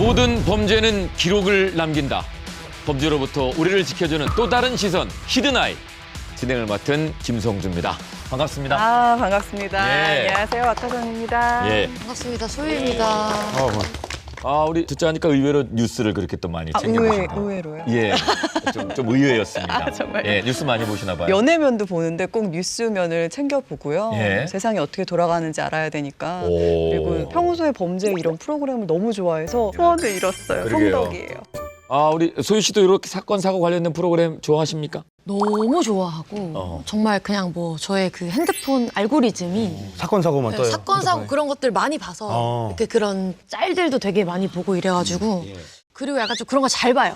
모든 범죄는 기록을 남긴다. 범죄로부터 우리를 지켜주는 또 다른 시선, 히든아이. 진행을 맡은 김성주입니다. 반갑습니다. 아, 반갑습니다. 예. 안녕하세요, 박하선입니다. 예. 반갑습니다. 소유입니다. 우리 듣자 하니까 의외로 뉴스를 그렇게 또 많이 챙겨보시고. 의외로요? 예. 좀 의외였습니다. 아, 정말요? 예, 뉴스 많이 보시나 봐요. 연예면도 보는데 꼭 뉴스면을 챙겨보고요. 예. 세상이 어떻게 돌아가는지 알아야 되니까. 오. 그리고 평소에 범죄 이런 프로그램을 너무 좋아해서 소원을 이뤘어요. 그러게요. 성덕이에요. 우리 소유 씨도 이렇게 사건 사고 관련된 프로그램 좋아하십니까? 너무 좋아하고 정말 그냥 뭐 저의 그 핸드폰 알고리즘이 사건 사고만 떠요. 사건 사고 그런 것들 많이 봐서 이렇게 그런 짤들도 되게 많이 보고 이래가지고 그리고 약간 좀 그런 거 잘 봐요.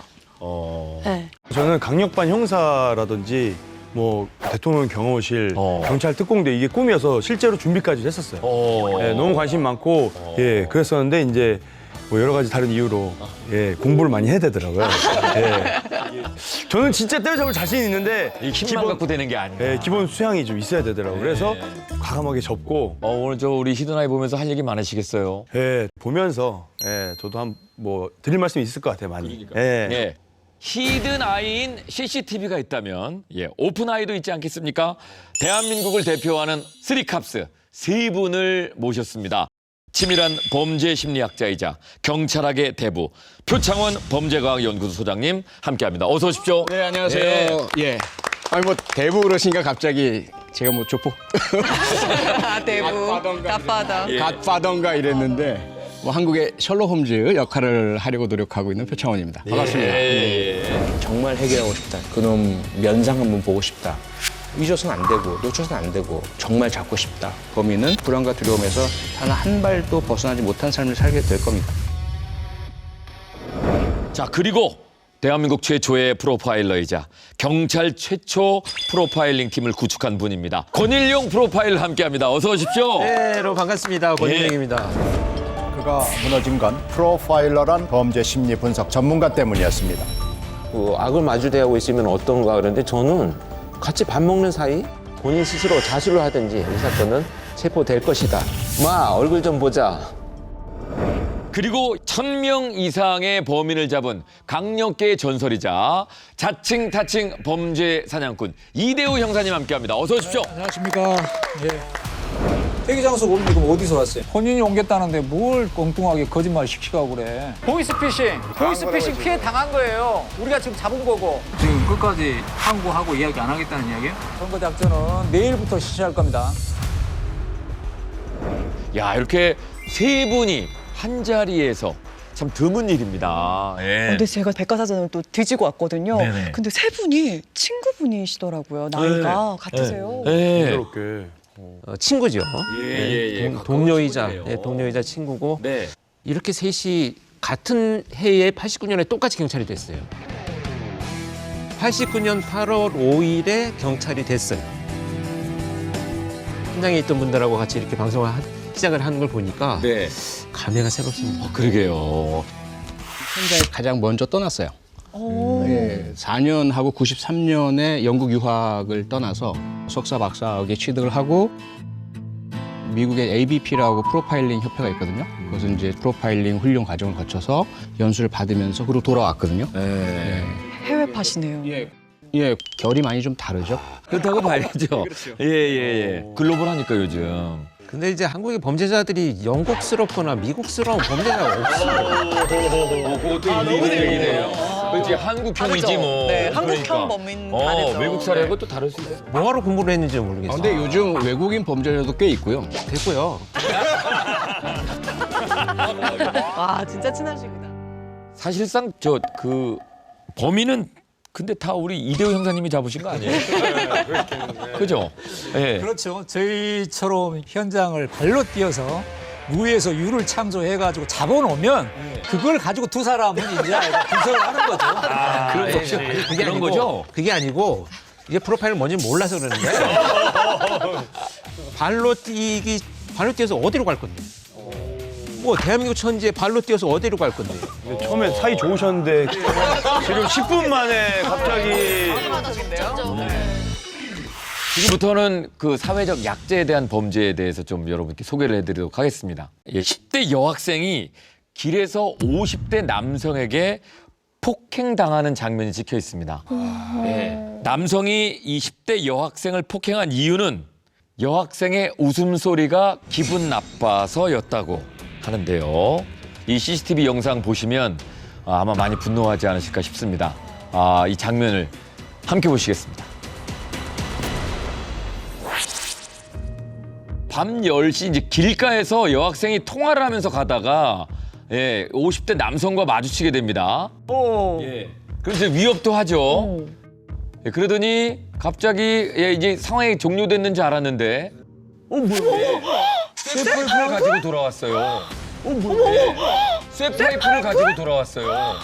네. 저는 강력반 형사라든지 뭐 대통령 경호실, 경찰 특공대 이게 꿈이어서 실제로 준비까지 했었어요. 예, 너무 관심 많고 예, 그랬었는데 이제 뭐 여러 가지 다른 이유로 예, 공부를 많이 해야 되더라고요. 예. 저는 진짜 때려잡을 자신 있는데 이 힘만 갖고 되는 게 아니에요. 예, 기본 수양이 좀 있어야 되더라고요. 그래서 과감하게 접고 오늘 우리 히든아이 보면서 할 얘기 많으시겠어요. 예, 보면서 예, 저도 한 뭐 드릴 말씀이 있을 것 같아요, 많이. 예. 예. 히든아이인 CCTV가 있다면 오픈아이도 있지 않겠습니까? 대한민국을 대표하는 쓰리캅스 세 분을 모셨습니다. 치밀한 범죄 심리학자이자 경찰학의 대부 표창원 범죄과학연구소 소장님 함께합니다. 어서 오십시오. 네, 안녕하세요. 예. 아니 뭐 대부 그러시니까 갑자기 제가 뭐 조폭 대부, 갓파더. 갓파던가 이랬는데 뭐 한국의 셜록 홈즈 역할을 하려고 노력하고 있는 표창원입니다. 반갑습니다. 정말 해결하고 싶다. 그놈 면상 한번 보고 싶다. 잊어서는 안 되고 놓쳐서는 안 되고 정말 잡고 싶다. 범인은 불안과 두려움에서 단 한 발도 벗어나지 못한 삶을 살게 될 겁니다. 자, 그리고 대한민국 최초의 프로파일러이자 경찰 최초 프로파일링 팀을 구축한 분입니다. 권일용 프로파일러 함께합니다. 어서 오십시오. 네, 여러분 반갑습니다. 권일용입니다. 그가 무너진 건 프로파일러란 범죄 심리 분석 전문가 때문이었습니다. 악을 마주대하고 있으면 어떤가 그러는데 저는 같이 밥 먹는 사이 본인 스스로 자수를 하든지 이 사건은 체포될 것이다. 얼굴 좀 보자. 그리고 1000명 이상의 범인을 잡은 강력계의 전설이자 자칭 타칭 범죄 사냥꾼 이대우 형사님 함께합니다. 어서 오십시오. 안녕하십니까. 예. 대기 장소 뭡니까? 그럼 어디서 왔어요? 본인이 옮겼다는데 뭘 엉뚱하게 거짓말 시키고 그래. 보이스피싱 피해 당한 거예요. 우리가 지금 잡은 거고. 지금 끝까지 항고하고 이야기 안 하겠다는 이야기예요? 선거 작전은 내일부터 시작할 겁니다. 야, 이렇게 세 분이 한 자리에서 참 드문 일입니다. 예. 근데 제가 백과사전을 또 뒤지고 왔거든요. 네네. 근데 세 분이 친구분이시더라고요. 나이가 같으세요. 네. 이렇게 친구죠. 동료이자 친구네요. 동료이자 친구고 네. 이렇게 셋이 같은 해에 89년에 똑같이 경찰이 됐어요. 89년 8월 5일에 경찰이 됐어요. 현장에 있던 분들하고 같이 이렇게 방송을 시작을 하는 걸 보니까 네. 감회가 새롭습니다. 그러게요. 현장에 가장 먼저 떠났어요. 예, 4년 하고 93년에 영국 유학을 떠나서 석사 박사학위에 취득을 하고 미국의 ABP라고 프로파일링 협회가 있거든요. 그것은 이제 프로파일링 훈련 과정을 거쳐서 연수를 받으면서 그리고 돌아왔거든요. 해외파시네요. 예, 결이 많이 좀 다르죠. 그렇다고 봐야죠. 예. 글로벌하니까 요즘. 근데 이제 한국의 범죄자들이 영국스럽거나 미국스러운 범죄자가 없어요. 그것도 일리는 얘기네요. 그렇지, 한국형이지 뭐. 네, 그러니까. 한국형 범인 다르죠. 외국 사례하고 또 다를 수 있어요. 뭐하러 공부를 했는지 모르겠어요. 근데 요즘 외국인 범죄자도 꽤 있고요. 됐고요. 와, 진짜 친하시구나. 사실상 범인은 근데 다 우리 이대호 형사님이 잡으신 거 아니에요? 그죠? 예. 그렇죠. 저희처럼 현장을 발로 뛰어서 무에서 유를 창조해가지고 잡아놓으면 그걸 가지고 두 사람은 이제 분석을 하는 거죠. 그런 거죠. 그게 그런 아니고, 거죠? 그게 아니고 이게 프로파일을 뭔지 몰라서 그러는데 발로 뛰어서 어디로 갈 건데? 뭐 대한민국 천지에 발로 뛰어서 어디로 갈 건데? 처음에 사이 좋으셨는데 지금 10분 만에 갑자기 지금부터는 그 사회적 약자에 대한 범죄에 대해서 좀 여러분께 소개를 해드리도록 하겠습니다. 10대 여학생이 길에서 50대 남성에게 폭행당하는 장면이 찍혀 있습니다. 예. 남성이 이 10대 여학생을 폭행한 이유는 여학생의 웃음소리가 기분 나빠서였다고 하는데요. 이 CCTV 영상 보시면 아마 많이 분노하지 않으실까 싶습니다. 이 장면을 함께 보시겠습니다. 밤 10시 이제 길가에서 여학생이 통화를 하면서 가다가 50대 남성과 마주치게 됩니다. 예. 그래서 위협도 하죠. 예, 그러더니 갑자기 이제 상황이 종료됐는 줄 알았는데 쇠파이프를 가지고 돌아왔어요. 쇠파이프를 가지고 돌아왔어요.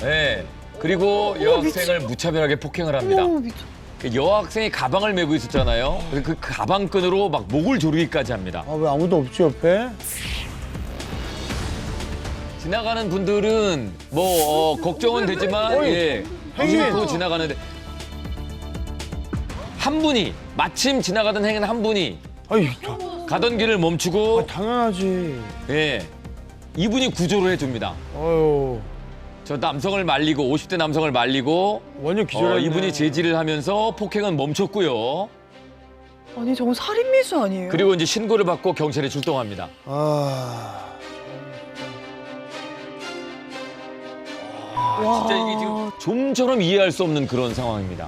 예. 그리고 여학생을 무차별하게 폭행을 합니다. 그 여학생이 가방을 메고 있었잖아요. 그 가방끈으로 막 목을 조르기까지 합니다. 왜 아무도 없지 옆에? 지나가는 분들은 뭐 걱정은 되지만 무심코 지나가는데 한 분이 마침 지나가던 행인 한 분이 가던 길을 멈추고 당연하지. 이분이 구조를 해줍니다. 아유. 저 남성을 말리고 50대 남성을 말리고 완전 기절했네. 이분이 제지를 하면서 폭행은 멈췄고요. 아니 저건 살인미수 아니에요? 그리고 이제 신고를 받고 경찰에 출동합니다. 진짜 이게 지금 좀처럼 이해할 수 없는 그런 상황입니다.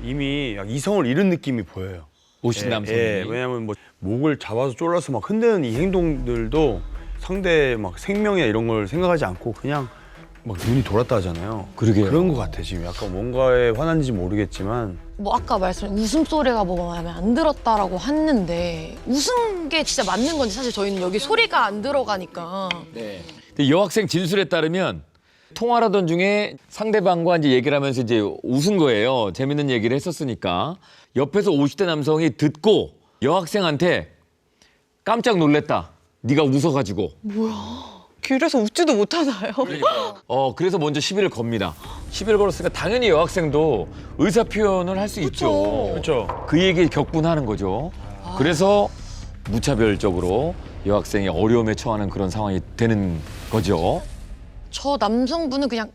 이미 이성을 잃은 느낌이 보여요. 50대 남성이. 왜냐하면 뭐 목을 잡아서 졸라서 막 흔드는 이 행동들도 상대 막 생명이나 이런 걸 생각하지 않고 그냥 막 눈이 돌았다 하잖아요. 그러게요. 그런 것 같아 지금. 약간 뭔가에 화난지 모르겠지만 뭐 아까 말씀하신 웃음소리가 뭐 마음에 안 들었다라고 했는데 웃은 게 진짜 맞는 건지 사실 저희는 여기 소리가 안 들어가니까. 근데 여학생 진술에 따르면 통화를 하던 중에 상대방과 이제 얘기를 하면서 이제 웃은 거예요. 재밌는 얘기를 했었으니까. 옆에서 50대 남성이 듣고 여학생한테 깜짝 놀랬다. 네가 웃어가지고. 길에서 웃지도 못하나요? 그래서 먼저 시비를 겁니다. 시비를 걸었으니까 당연히 여학생도 의사 표현을 할 수 있죠. 그렇죠. 그 얘기 격분하는 거죠. 그래서 무차별적으로 여학생이 어려움에 처하는 그런 상황이 되는 거죠. 저 남성분은 그냥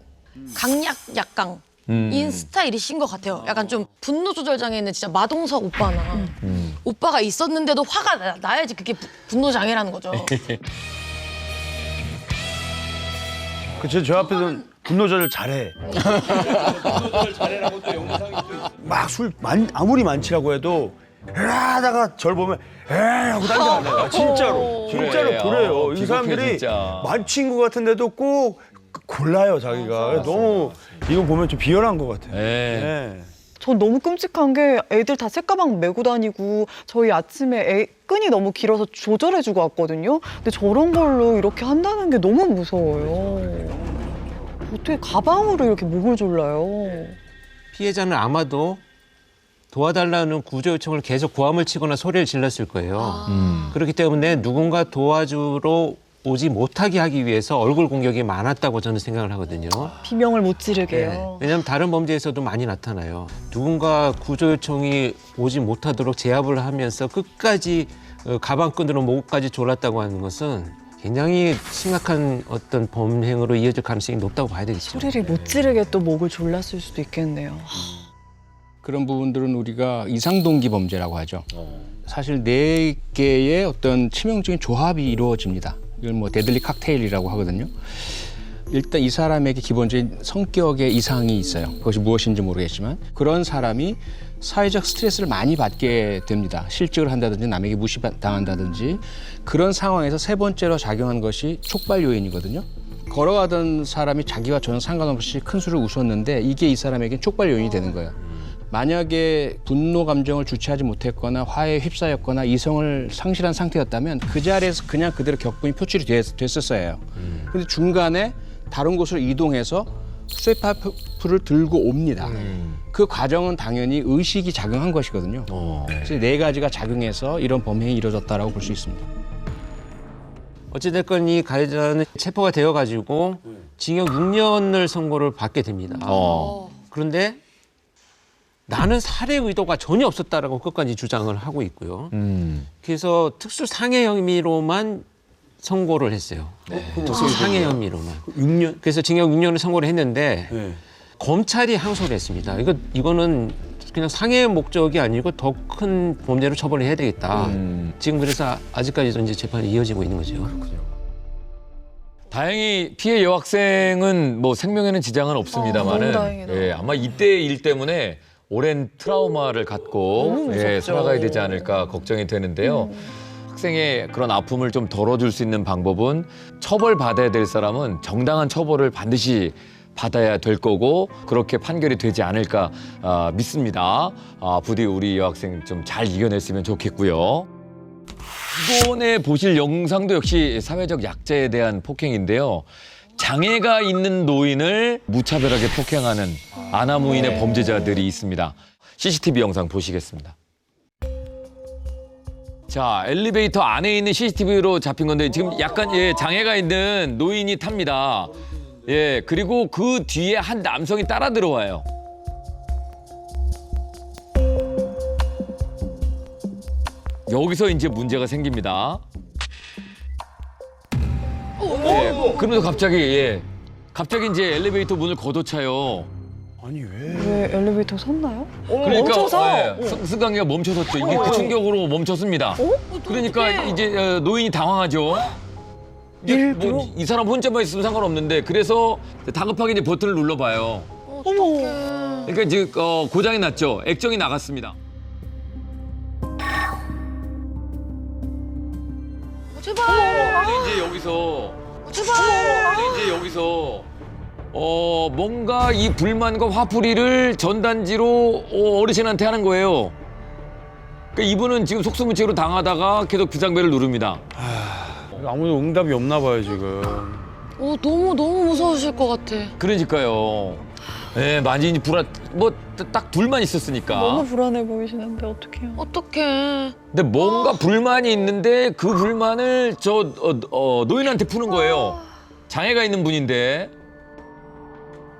강약 약강인 스타일이신 것 같아요. 약간 좀 분노 조절 장애 있는 진짜 마동석 오빠나 오빠가 있었는데도 화가 나야지 그게 분노 장애라는 거죠. 그쵸. 저 앞에서는 분노 조절 잘해. 분노 조절 잘해라고 또 영상이 막 술 아무리 많지라고 해도 하다가 절 보면 에이 하고 딴데 진짜로 그래. 그래요. 이 비겁해, 사람들이 진짜. 많친 것 같은데도 꼭 골라요 자기가. 너무 이거 보면 좀 비열한 것 같아요. 전 너무 끔찍한 게 애들 다 책가방 메고 다니고 저희 아침에 끈이 너무 길어서 조절해주고 왔거든요. 근데 저런 걸로 이렇게 한다는 게 너무 무서워요. 어떻게 가방으로 이렇게 목을 졸라요? 피해자는 아마도 도와달라는 구조 요청을 계속 고함을 치거나 소리를 질렀을 거예요. 그렇기 때문에 누군가 도와주러 오지 못하게 하기 위해서 얼굴 공격이 많았다고 저는 생각을 하거든요. 비명을 못 지르게요. 왜냐하면 다른 범죄에서도 많이 나타나요. 누군가 구조 요청이 오지 못하도록 제압을 하면서 끝까지 가방끈으로 목까지 졸랐다고 하는 것은 굉장히 심각한 어떤 범행으로 이어질 가능성이 높다고 봐야 되겠죠. 소리를 못 지르게 또 목을 졸랐을 수도 있겠네요. 그런 부분들은 우리가 이상동기 범죄라고 하죠. 사실 4개의 어떤 치명적인 조합이 이루어집니다. 이걸 뭐 데들리 칵테일이라고 하거든요. 일단 이 사람에게 기본적인 성격의 이상이 있어요. 그것이 무엇인지 모르겠지만 그런 사람이 사회적 스트레스를 많이 받게 됩니다. 실직을 한다든지 남에게 무시당한다든지 그런 상황에서 세 번째로 작용한 것이 촉발 요인이거든요. 걸어가던 사람이 자기와 전혀 상관없이 큰 술을 웃었는데 이게 이 사람에겐 촉발 요인이 되는 거예요. 만약에 분노 감정을 주체하지 못했거나 화에 휩싸였거나 이성을 상실한 상태였다면 그 자리에서 그냥 그대로 격분이 표출이 됐었어요. 그런데 중간에 다른 곳으로 이동해서 쇠파이프를 들고 옵니다. 그 과정은 당연히 의식이 작용한 것이거든요. 그래서 4가지가 작용해서 이런 범행이 이루어졌다라고 볼 수 있습니다. 어찌됐건 이 가해자는 체포가 되어가지고 징역 6년을 선고를 받게 됩니다. 그런데 나는 살해 의도가 전혀 없었다라고 끝까지 주장을 하고 있고요. 그래서 특수 상해 혐의로만 선고를 했어요. 상해 혐의로만. 6년? 그래서 징역 6년을 선고를 했는데 네. 검찰이 항소를 했습니다. 이거는 그냥 상해 목적이 아니고 더 큰 범죄로 처벌을 해야 되겠다. 지금 그래서 아직까지도 이제 재판이 이어지고 있는 거죠. 다행히 피해 여학생은 뭐 생명에는 지장은 없습니다만은 너무 다행이다. 예, 아마 이때 일 때문에 오랜 트라우마를 갖고 너무 무섭죠. 예, 살아가야 되지 않을까 걱정이 되는데요. 학생의 그런 아픔을 좀 덜어줄 수 있는 방법은 처벌받아야 될 사람은 정당한 처벌을 반드시 받아야 될 거고 그렇게 판결이 되지 않을까 믿습니다. 부디 우리 여학생 좀 잘 이겨냈으면 좋겠고요. 이번에 보실 영상도 역시 사회적 약자에 대한 폭행인데요. 장애가 있는 노인을 무차별하게 폭행하는 아나무인의 범죄자들이 있습니다. CCTV 영상 보시겠습니다. 자, 엘리베이터 안에 있는 CCTV로 잡힌 건데 지금 약간 장애가 있는 노인이 탑니다. 예, 그리고 그 뒤에 한 남성이 따라 들어와요. 여기서 이제 문제가 생깁니다. 그러면서 갑자기 이제 엘리베이터 문을 걷어차요. 아니 왜? 왜 엘리베이터 섰나요? 그러니까 멈춰서? 승강기가 멈춰섰죠. 이게 그 충격으로 멈췄습니다. 그러니까 이제 노인이 당황하죠. 일부러? 이 사람 혼자만 있으면 상관없는데 그래서 다급하게 이제 버튼을 눌러봐요. 그러니까 이제 고장이 났죠. 액정이 나갔습니다. 제발. 근데 이제 여기서 뭔가 이 불만과 화풀이를 전단지로 어르신한테 하는 거예요. 그러니까 이분은 지금 속수무책으로 당하다가 계속 비상벨을 누릅니다. 아무도 응답이 없나 봐요 지금. 너무 무서우실 것 같아. 그러니까요. 예, 많이 딱 둘만 있었으니까. 너무 불안해 보이시는데 어떡해요? 어떡해. 근데 뭔가 불만이 있는데 그 불만을 노인한테 푸는 거예요. 장애가 있는 분인데.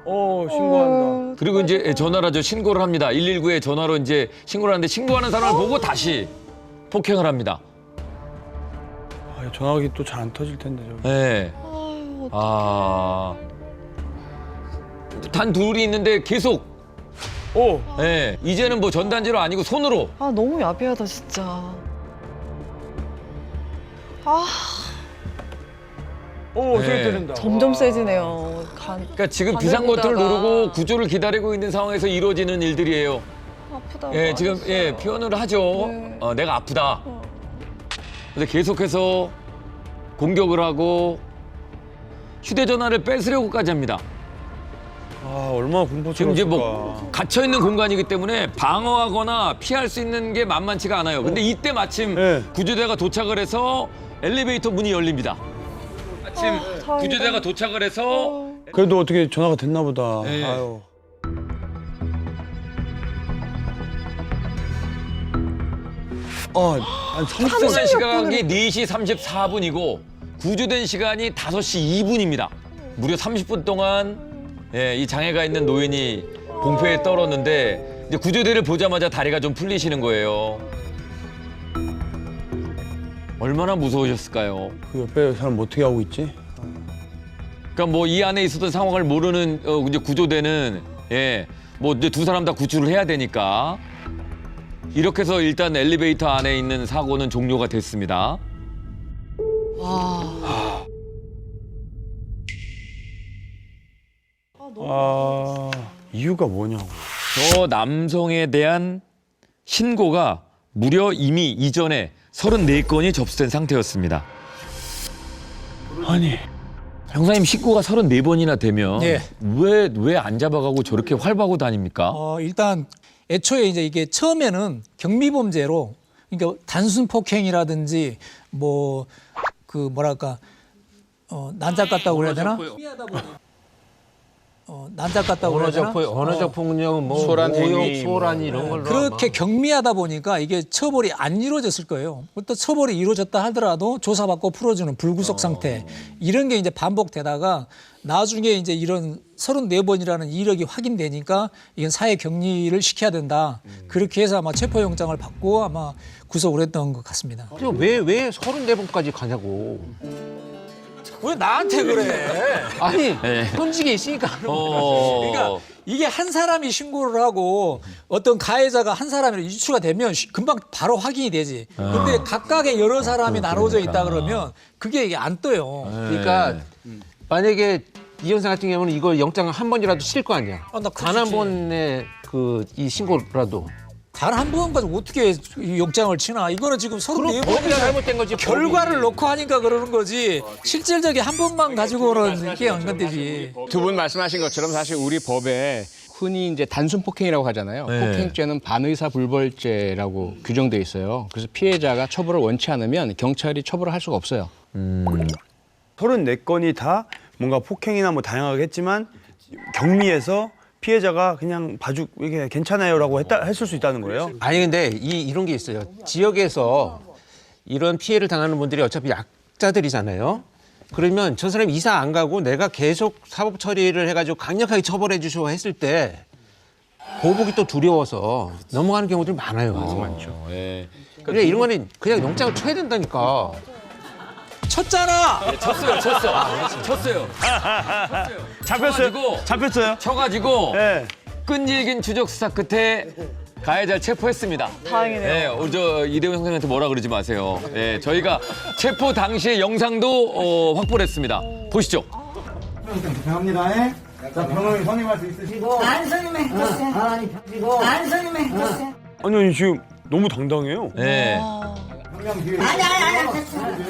신고한다. 그리고 이제 전화를 하죠. 신고를 합니다. 119에 전화로 이제 신고를 하는데 신고하는 사람을 보고 다시 폭행을 합니다. 전화기 또 잘 안 터질 텐데 저기. 네. 단 둘이 있는데 계속. 네. 이제는 뭐 전단지로 아니고 손으로. 너무 야비하다 진짜. 소리 들린다. 점점 세지네요. 그러니까 지금 바늘 비상 버튼을 보다가. 누르고 구조를 기다리고 있는 상황에서 이루어지는 일들이에요. 아프다고. 예, 지금 표현을 하죠. 네. 내가 아프다. 근데 계속해서 공격을 하고 휴대전화를 뺏으려고까지 합니다. 얼마나 지금 공포스러웠을까. 이제 뭐 갇혀 있는 공간이기 때문에 방어하거나 피할 수 있는 게 만만치가 않아요. 근데 이때 마침 구조대가 도착을 해서 엘리베이터 문이 열립니다. 마침 구조대가 도착을 해서 그래도 어떻게 전화가 됐나 보다. 네. 아유. 한 합승한 시각이 4시 34분이고 구조된 시간이 5시 2분입니다. 무려 30분 동안 이 장애가 있는 노인이 공포에 떨었는데 이제 구조대를 보자마자 다리가 좀 풀리시는 거예요. 얼마나 무서우셨을까요? 그 옆에 사람 어떻게 하고 있지? 그러니까 뭐 이 안에 있었던 상황을 모르는 이제 구조대는 뭐 이제 두 사람 다 구출을 해야 되니까 이렇게 해서 일단 엘리베이터 안에 있는 사고는 종료가 됐습니다. 이유가 뭐냐고. 저 남성에 대한 신고가 무려 이미 이전에 34건이 접수된 상태였습니다. 아니. 형사님 신고가 34번이나 되면 예. 왜 안 잡아가고 저렇게 활보하고 다닙니까? 일단 애초에 이제 이게 처음에는 경미범죄로 그러니까 단순 폭행이라든지 뭐 그 뭐랄까 난작 같다고 그래야 되나? 난잡 같다고 그러나 언어적 폭력, 뭐 소란 모욕, 행위, 소란이 이런 걸로 그렇게 아마. 경미하다 보니까 이게 처벌이 안 이루어졌을 거예요. 또 처벌이 이루어졌다 하더라도 조사받고 풀어주는 불구속 상태 이런 게 이제 반복되다가 나중에 이제 이런 34번이라는 이력이 확인되니까 이건 사회 격리를 시켜야 된다. 그렇게 해서 아마 체포영장을 받고 아마 구속을 했던 것 같습니다. 왜 34번까지 가냐고. 왜 나한테 그래? 아니 현직에 있으니까 그런 거지. 그러니까 이게 한 사람이 신고를 하고 어떤 가해자가 한 사람으로 유추가 되면 금방 바로 확인이 되지. 근데 각각의 여러 사람이 나눠져 있다 그러면 그게 이게 안 떠요. 그러니까 만약에 이현상 같은 경우는 이거 영장을 한 번이라도 칠 거 아니야. 나 단 한 번의 이 신고라도. 단 한 번 가지고 어떻게 이 영장을 치나? 이거는 지금 그럼 34번이라는 법이 잘못된 거지. 결과를 놓고 하니까 그러는 거지. 실질적인 한 번만 가지고는 이게 안 건되지. 두 분 말씀하신 것처럼 사실 우리 법에 흔히 이제 단순 폭행이라고 하잖아요. 네. 폭행죄는 반의사 불벌죄라고 규정돼 있어요. 그래서 피해자가 처벌을 원치 않으면 경찰이 처벌을 할 수가 없어요. 34건이 다 뭔가 폭행이나 뭐 다양하게 했지만 경미해서 피해자가 그냥 봐주 이게 괜찮아요라고 했을 수 있다는 거예요. 아니 근데 이런 게 있어요. 지역에서 이런 피해를 당하는 분들이 어차피 약자들이잖아요. 그러면 저 사람이 이사 안 가고 내가 계속 사법 처리를 해가지고 강력하게 처벌해 주시오 했을 때 보복이 또 두려워서 넘어가는 경우들이 많아요. 많죠. 예. 그래 이런 거는 그냥 영장을 쳐야 된다니까. 쳤잖아. 쳤어요. 잡혔어요. 쳐가지고 잡혔어요. 쳐가지고 네. 끈질긴 추적 수사 끝에 가해자를 체포했습니다. 다행이네요. 네, 우리 저 이대훈 선생님한테 뭐라 그러지 마세요. 네, 저희가 체포 당시의 영상도 확보를 했습니다. 보시죠. 감사합니다. 자, 병원에 선임할 수 있으시고. 안 선임해 주세요. 안 선임해 주세요. 아니 지금 너무 당당해요. 네. 아니, 됐어. 아니,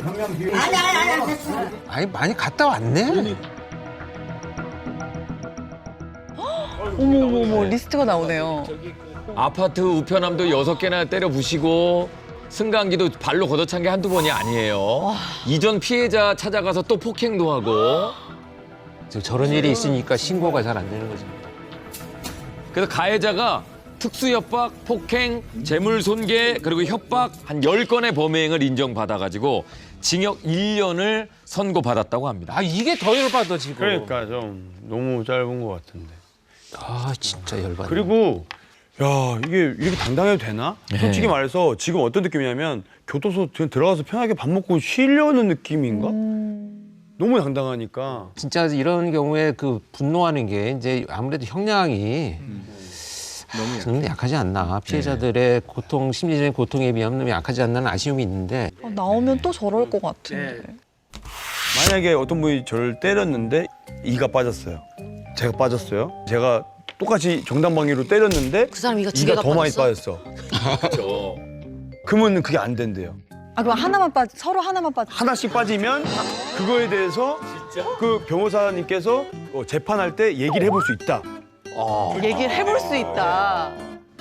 됐어. 아니 많이 갔다 왔네. 어머, 리스트가 나오네요. 아파트 우편함도 6개나 때려 부시고 승강기도 발로 걷어찬 게 한두 번이 아니에요. 이전 피해자 찾아가서 또 폭행도 하고. 저런 일이 있으니까 신고가 잘 안 되는 거죠. 그래서 가해자가 특수협박, 폭행, 재물손괴 그리고 협박 한 10건의 범행을 인정받아가지고 징역 1년을 선고받았다고 합니다. 아 이게 더 열받아 지금. 그러니까 좀 너무 짧은 것 같은데. 아 진짜 열받아. 그리고 야 이게 이렇게 당당해도 되나? 솔직히 말해서 지금 어떤 느낌이냐면 교도소 그냥 들어가서 편하게 밥 먹고 쉬려는 느낌인가? 너무 당당하니까. 진짜 이런 경우에 그 분노하는 게 이제 아무래도 형량이 너무 약하지 않나. 피해자들의 고통, 심리적인 고통에 비하면 너무 약하지 않나는 아쉬움이 있는데. 나오면 또 저럴 것 같은데. 만약에 어떤 분이 저를 때렸는데 이가 빠졌어요. 제가 빠졌어요. 제가 똑같이 정당방위로 때렸는데 그 사람 이가 두 이가 개가 더 많이 빠졌어? 빠졌어. 그러면 그게 안 된대요. 그럼 서로 하나만 빠져. 하나씩 빠지면 그거에 대해서 그 변호사님께서 재판할 때 얘기를 해볼 수 있다. 얘기를 해볼 수 있다.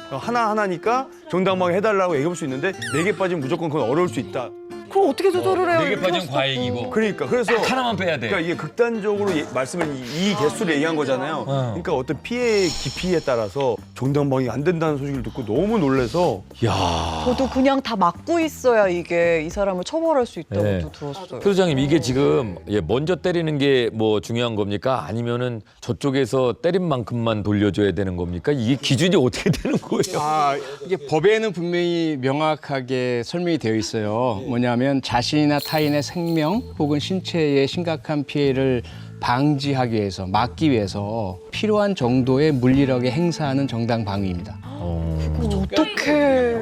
하나하나니까 정당방위 해달라고 얘기해볼 수 있는데 4개 빠지면 무조건 그건 어려울 수 있다. 그럼 어떻게 조절을 해요? 4개 빠지면 과잉이고. 그러니까 그래서 하나만 빼야 돼. 그러니까 이게 극단적으로 말씀을 이 개수를 얘기한 거잖아요. 그러니까 어떤 피해의 깊이에 따라서 정당방위가 안 된다는 소식을 듣고 너무 놀라서 저도 그냥 다 막고 있어야 이게 이 사람을 처벌할 수 있다고 네. 도 들었어요. 표장님 이게 지금 먼저 때리는 게 뭐 중요한 겁니까? 아니면은 저쪽에서 때린 만큼만 돌려줘야 되는 겁니까? 이게 기준이 어떻게 되는 거예요? 이게 법에는 분명히 명확하게 설명이 되어 있어요. 뭐냐면 자신이나 타인의 생명 혹은 신체에 심각한 피해를 방지하기 위해서, 막기 위해서 필요한 정도의 물리력에 행사하는 정당 방위입니다. 어떡해.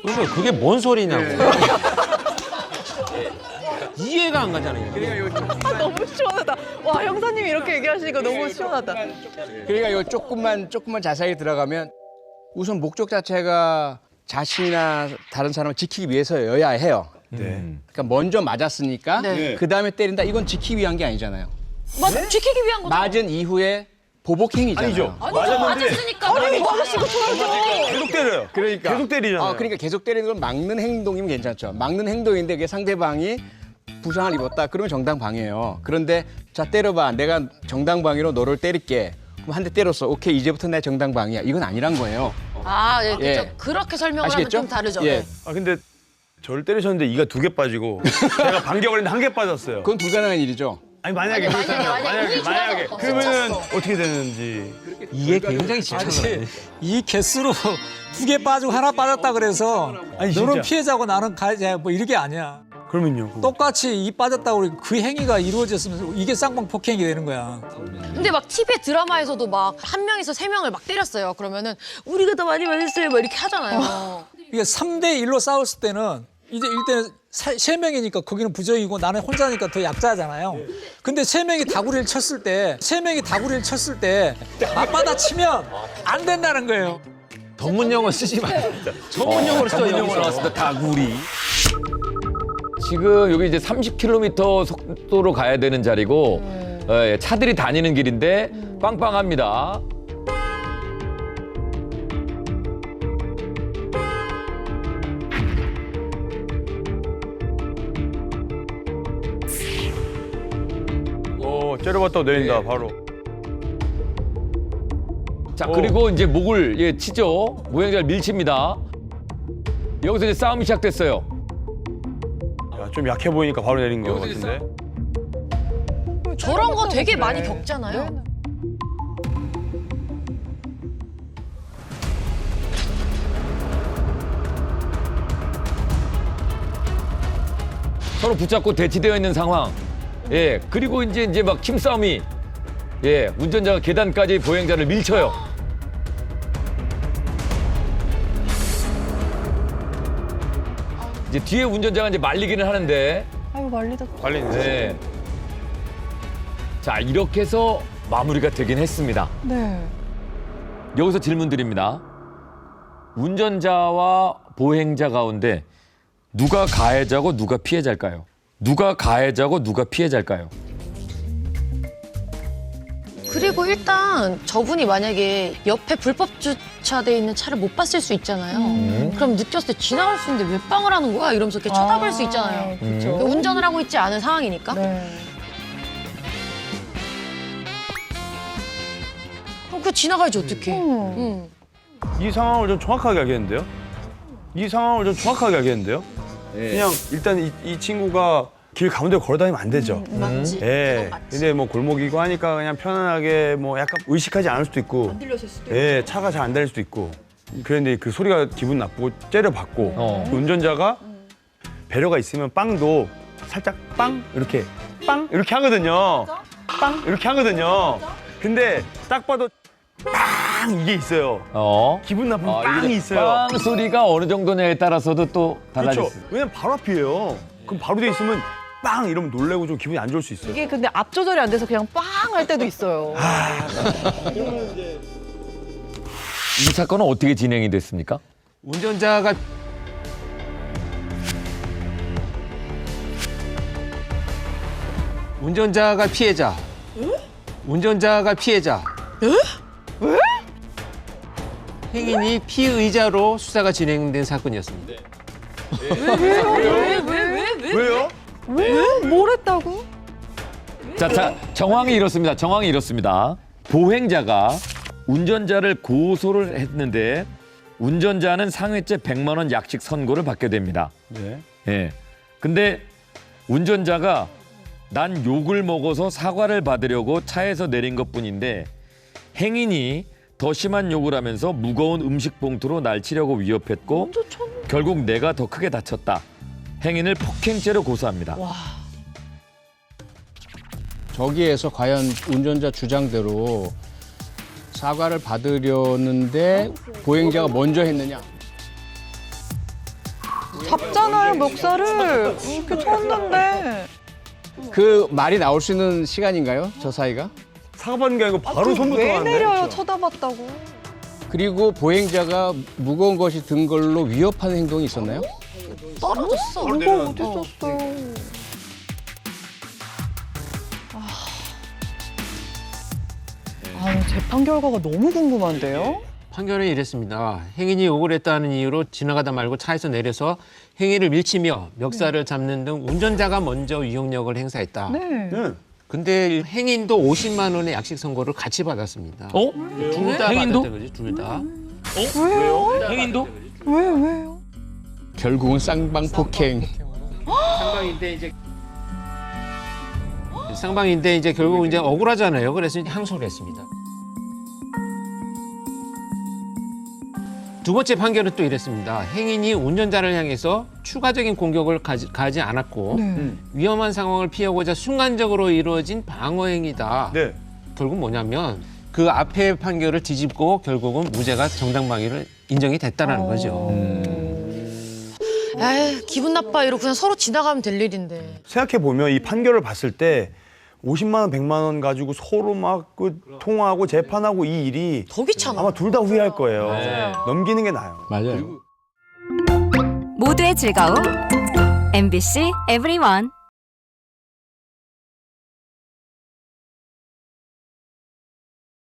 그러니까 그게 뭔 소리냐고. 이해가 안 가잖아요. 너무 시원하다. 와, 형사님이 이렇게 얘기하시니까 너무 시원하다. 그러니까 이거 조금만 자세히 들어가면 우선 목적 자체가 자신이나 다른 사람을 지키기 위해서여야 해요. 그러니까 먼저 맞았으니까 네. 그 다음에 때린다. 이건 지키기 위한 게 아니잖아요. 지키기 위한 거죠. 맞은 이후에 보복행위잖아요. 아니죠. 아니죠. 맞았으니까. 맞으시고 쳐야죠. 계속 때려요. 그러니까 계속 때리잖아요. 그러니까 계속 때리는 건 막는 행동이면 괜찮죠. 막는 행동인데 그게 상대방이 부상을 입었다. 그러면 정당방위예요. 그런데 자 때려봐. 내가 정당방위로 너를 때릴게. 한 대 때렸어. 오케이, 이제부터 내 정당방위야. 이건 아니란 거예요. 아, 예, 그렇죠. 예. 그렇게 설명을 아시겠죠? 하면 좀 다르죠. 예. 네. 아 근데 저를 때리셨는데 이가 2개 빠지고 제가 반격을 했는데 1개 빠졌어요. 그건 불가능한 일이죠. 아니 만약에 만약에 그러면은 어떻게 되는지. 이게 굉장히 집착을 하네. 이 개수로 2개 빠지고 하나 빠졌다 그래서 아니, 너는 진짜. 피해자고 나는 가해자 뭐 이게 아니야. 그러면요. 그거. 똑같이 이 빠졌다고 그 행위가 이루어졌으면 이게 쌍방 폭행이 되는 거야. 근데 막 TV 드라마에서도 막 한 명에서 3명을 막 때렸어요. 그러면은 우리가 더 많이 맞았어요. 막 이렇게 하잖아요. 이게 3대 1로 싸웠을 때는 이제 일단은 3명이니까 거기는 부정이고 나는 혼자니까 더 약자잖아요. 근데 3명이 다구리를 쳤을 때 맞받아 치면 안 된다는 거예요. 전문용어 쓰지 마. 전문용어로 써. 전문용어로 나왔습니다. 다구리. 지금 여기 이제 30km 속도로 가야 되는 자리고 예, 차들이 다니는 길인데 빵빵합니다. 째려봤다고 내린다 바로. 자, 그리고 이제 목을 예, 치죠. 모형자를 밀칩니다. 여기서 이제 싸움이 시작됐어요. 야, 좀 약해 보이니까 바로 내린 거 같은데. 저런 거 되게 많이 겪잖아요. 서로 붙잡고 대치되어 있는 상황. 예, 그리고 이제 막 힘싸움이. 예, 운전자가 계단까지 보행자를 밀쳐요. 이제 뒤에 운전자가 이제 말리기는 하는데. 아유 말리다. 네. 자, 이렇게 해서 마무리가 되긴 했습니다. 네. 여기서 질문 드립니다. 운전자와 보행자 가운데 누가 가해자고 누가 피해자일까요? 누가 가해자고 누가 피해자일까요? 그리고 일단 저분이 만약에 옆에 불법 주차돼 있는 차를 못 봤을 수 있잖아요. 그럼 느꼈을 때 지나갈 수 있는데 왜 빵을 하는 거야? 이러면서 이렇게 쳐다볼 수 있잖아요. 그렇죠. 운전을 하고 있지 않은 상황이니까. 네. 그럼 그 지나가야지 어떡해. 이 상황을 좀 정확하게 알겠는데요? 그냥 일단 이 친구가 길 가운데 걸어다니면 안 되죠. 맞지. 예. 그건 맞지. 근데 뭐 골목이고 하니까 그냥 편안하게 뭐 약간 의식하지 않을 수도 있고. 안 들렸을 수도 있고. 예, 차가 잘 안 달릴 수도 있고. 그런데 그 소리가 기분 나쁘고 째려봤고 그 운전자가 배려가 있으면 빵도 살짝 빵 이렇게 하거든요. 빵 이렇게 하거든요. 근데 딱 봐도 빵 이게 있어요. 기분 나쁜 빵이 이게 있어요. 빵 소리가 어느 정도냐에 따라서도 또 달라질 그렇죠. 수 있어요. 왜냐면 바로 앞이에요. 그럼 바로 돼 있으면 빵 이러면 놀래고 좀 기분이 안 좋을 수 있어요. 이게 근데 앞 조절이 안 돼서 그냥 빵 할 때도 있어요. 이 사건은 어떻게 진행이 됐습니까? 운전자가 피해자. 운전자가 피해자. 왜? 행인이 피의자로 수사가 진행된 사건이었습니다. 왜요? 왜? 뭘 했다고? 자, 정황이 이렇습니다. 보행자가 운전자를 고소를 했는데 운전자는 상해죄 100만 원 약식 선고를 받게 됩니다. 네. 예. 근데 운전자가 난 욕을 먹어서 사과를 받으려고 차에서 내린 것뿐인데 행인이 더 심한 욕을 하면서 무거운 음식 봉투로 날 치려고 위협했고 결국 내가 더 크게 다쳤다. 행인을 폭행죄로 고소합니다. 저기에서 과연 운전자 주장대로 사과를 받으려는데 보행자가 먼저 했느냐? 잡잖아요 멱살을. 이렇게 쳤는데. 그 말이 나올 수 있는 시간인가요? 저 사이가? 사과받는 게 아니고 바로 손부터 왜 가는데. 내려요? 쳐다봤다고. 그리고 보행자가 무거운 것이 든 걸로 위협하는 행동이 있었나요? 떨어졌어. 이거 어디 있었어요? 재판 결과가 너무 궁금한데요? 판결은 이랬습니다. 행인이 욕을 했다는 이유로 지나가다 말고 차에서 내려서 행인을 밀치며 멱살을 잡는 등 운전자가 먼저 위협력을 행사했다. 네. 네. 근데 행인도 50만 원의 약식 선고를 같이 받았습니다. 둘 다 행인도? 받았다 그지? 둘 다. 왜요? 행인도? 왜요? 결국은 쌍방 폭행. 쌍방인데 이제 결국 이제 억울하잖아요. 그래서 이제 항소를 했습니다. 두 번째 판결은 또 이랬습니다. 행인이 운전자를 향해서 추가적인 공격을 가지 않았고 위험한 상황을 피하고자 순간적으로 이루어진 방어 행위다. 네. 결국 뭐냐면 그 앞에 판결을 뒤집고 결국은 무죄가 정당방위를 인정이 됐다라는 거죠. 에이, 기분 나빠 이러고 그냥 서로 지나가면 될 일인데. 생각해 보면 이 판결을 봤을 때 50만 원, 100만 원 가지고 서로 막 그 통화하고 재판하고 이 일이 더 귀찮아. 아마 둘 다 후회할 거예요. 넘기는 게 나아요. 맞아요. 모두의 즐거움 MBC EVERYONE